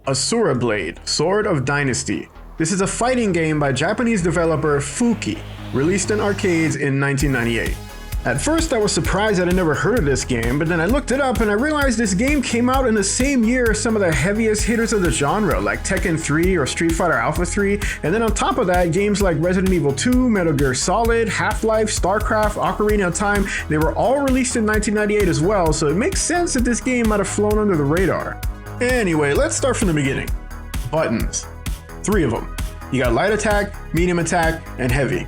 Asura Blade, Sword of Dynasty. This is a fighting game by Japanese developer Fuuki, released in arcades in 1998. At first I was surprised that I never heard of this game, but then I looked it up and I realized this game came out in the same year as some of the heaviest hitters of the genre, like Tekken 3 or Street Fighter Alpha 3, and then on top of that, games like Resident Evil 2, Metal Gear Solid, Half-Life, StarCraft, Ocarina of Time, they were all released in 1998 as well, so it makes sense that this game might have flown under the radar. Anyway, let's start from the beginning. Buttons. 3 of them. You got light attack, medium attack, and heavy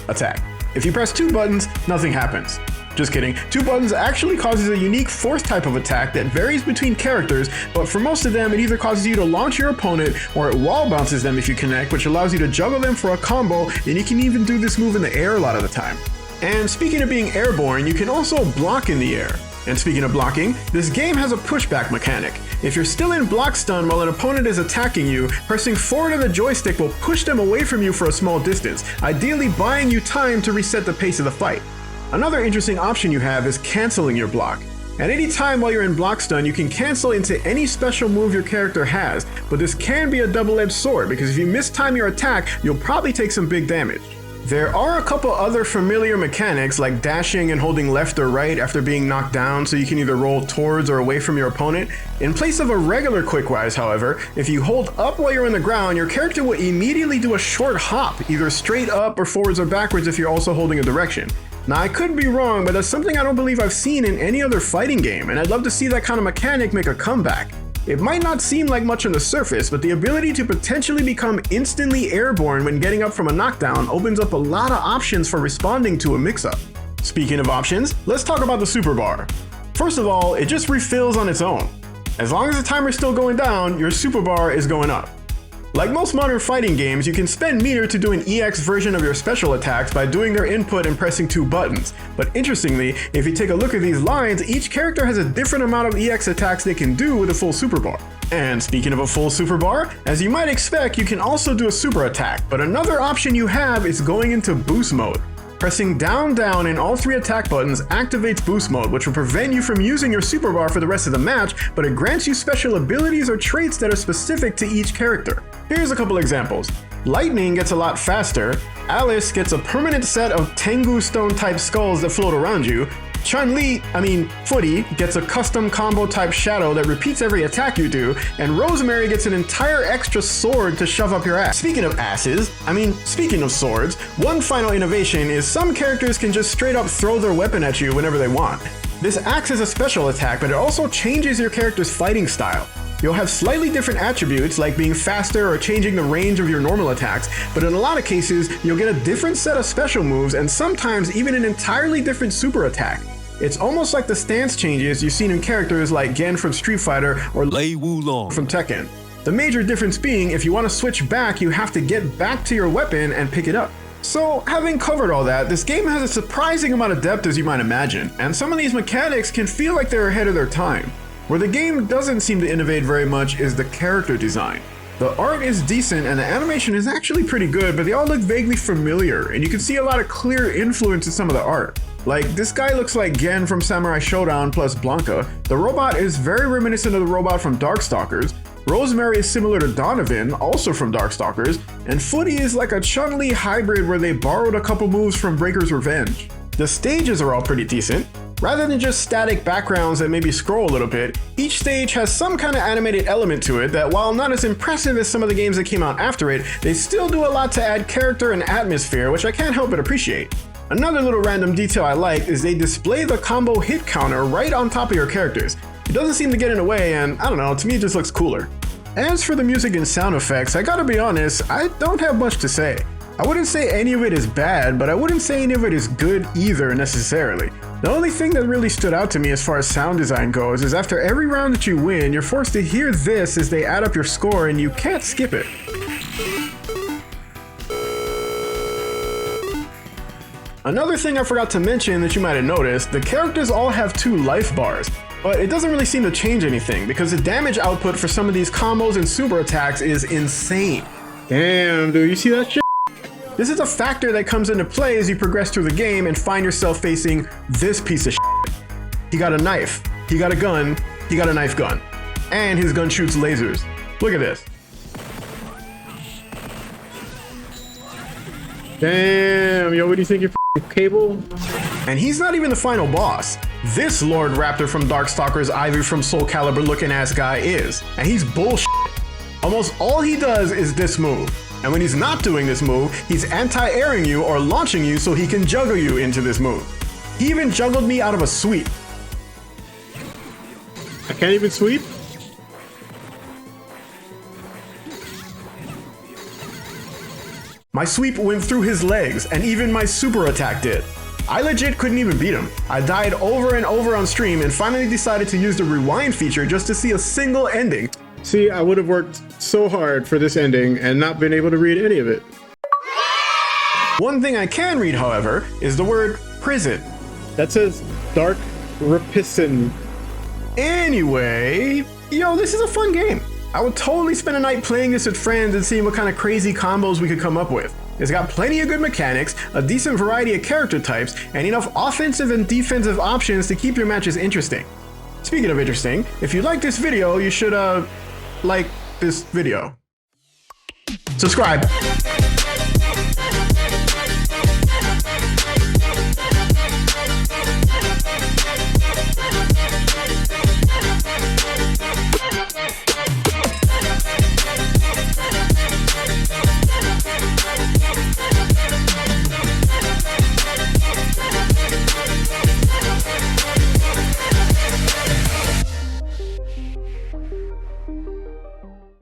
attack. If you press 2 buttons, nothing happens. Just kidding. 2 buttons actually causes a unique fourth type of attack that varies between characters, but for most of them it either causes you to launch your opponent or it wall bounces them if you connect, which allows you to juggle them for a combo, and you can even do this move in the air a lot of the time. And speaking of being airborne, you can also block in the air. And speaking of blocking, this game has a pushback mechanic. If you're still in block stun while an opponent is attacking you, pressing forward on the joystick will push them away from you for a small distance, ideally buying you time to reset the pace of the fight. Another interesting option you have is canceling your block. At any time while you're in block stun, you can cancel into any special move your character has, but this can be a double-edged sword because if you mistime your attack, you'll probably take some big damage. There are a couple other familiar mechanics like dashing and holding left or right after being knocked down so you can either roll towards or away from your opponent. In place of a regular quick-wise, however, if you hold up while you're on the ground, your character will immediately do a short hop, either straight up or forwards or backwards if you're also holding a direction. Now I could be wrong, but that's something I don't believe I've seen in any other fighting game, and I'd love to see that kind of mechanic make a comeback. It might not seem like much on the surface, but the ability to potentially become instantly airborne when getting up from a knockdown opens up a lot of options for responding to a mix-up. Speaking of options, let's talk about the super bar. First of all, it just refills on its own. As long as the timer's still going down, your super bar is going up. Like most modern fighting games, you can spend meter to do an EX version of your special attacks by doing their input and pressing 2 buttons. But interestingly, if you take a look at these lines, each character has a different amount of EX attacks they can do with a full super bar. And speaking of a full super bar, as you might expect, you can also do a super attack, but another option you have is going into boost mode. Pressing down in all 3 attack buttons activates boost mode, which will prevent you from using your super bar for the rest of the match, but it grants you special abilities or traits that are specific to each character. Here's a couple examples. Lightning gets a lot faster, Alice gets a permanent set of Tengu stone type skulls that float around you, Footy gets a custom combo type shadow that repeats every attack you do, and Rosemary gets an entire extra sword to shove up your ass. Speaking of swords, one final innovation is some characters can just straight up throw their weapon at you whenever they want. This acts as a special attack, but it also changes your character's fighting style. You'll have slightly different attributes like being faster or changing the range of your normal attacks, but in a lot of cases, you'll get a different set of special moves and sometimes even an entirely different super attack. It's almost like the stance changes you've seen in characters like Gen from Street Fighter or Lei Wulong from Tekken. The major difference being, if you want to switch back, you have to get back to your weapon and pick it up. So, having covered all that, this game has a surprising amount of depth as you might imagine, and some of these mechanics can feel like they're ahead of their time. Where the game doesn't seem to innovate very much is the character design. The art is decent and the animation is actually pretty good, but they all look vaguely familiar, and you can see a lot of clear influence in some of the art. Like, this guy looks like Gen from Samurai Showdown plus Blanca, the robot is very reminiscent of the robot from Darkstalkers, Rosemary is similar to Donovan, also from Darkstalkers, and Footy is like a Chun-Li hybrid where they borrowed a couple moves from Breaker's Revenge. The stages are all pretty decent. Rather than just static backgrounds that maybe scroll a little bit, each stage has some kind of animated element to it that, while not as impressive as some of the games that came out after it, they still do a lot to add character and atmosphere, which I can't help but appreciate. Another little random detail I like is they display the combo hit counter right on top of your characters. It doesn't seem to get in the way, and I don't know, to me it just looks cooler. As for the music and sound effects, I gotta be honest, I don't have much to say. I wouldn't say any of it is bad, but I wouldn't say any of it is good either necessarily. The only thing that really stood out to me as far as sound design goes is after every round that you win, you're forced to hear this as they add up your score and you can't skip it. Another thing I forgot to mention that you might have noticed, the characters all have 2 life bars, but it doesn't really seem to change anything because the damage output for some of these combos and super attacks is insane. Damn, dude, you see that shit? This is a factor that comes into play as you progress through the game and find yourself facing this piece of shit. He got a knife, he got a gun, he got a knife gun. and his gun shoots lasers. Look at this. Damn, yo, what do you think, your cable? And he's not even the final boss. This Lord Raptor from Darkstalker's Ivy from Soul Calibur looking ass guy is. And he's bullshit. Almost all he does is this move. And when he's not doing this move, he's anti-airing you or launching you so he can juggle you into this move. He even juggled me out of a sweep. I can't even sweep? My sweep went through his legs, and even my super attack did. I legit couldn't even beat him. I died over and over on stream and finally decided to use the rewind feature just to see a single ending. See, I would have worked so hard for this ending and not been able to read any of it. One thing I can read, however, is the word prison. That says Dark Rapissin. Anyway, yo, this is a fun game. I would totally spend a night playing this with friends and seeing what kind of crazy combos we could come up with. It's got plenty of good mechanics, a decent variety of character types, and enough offensive and defensive options to keep your matches interesting. Speaking of interesting, if you like this video, you should like this video. Subscribe.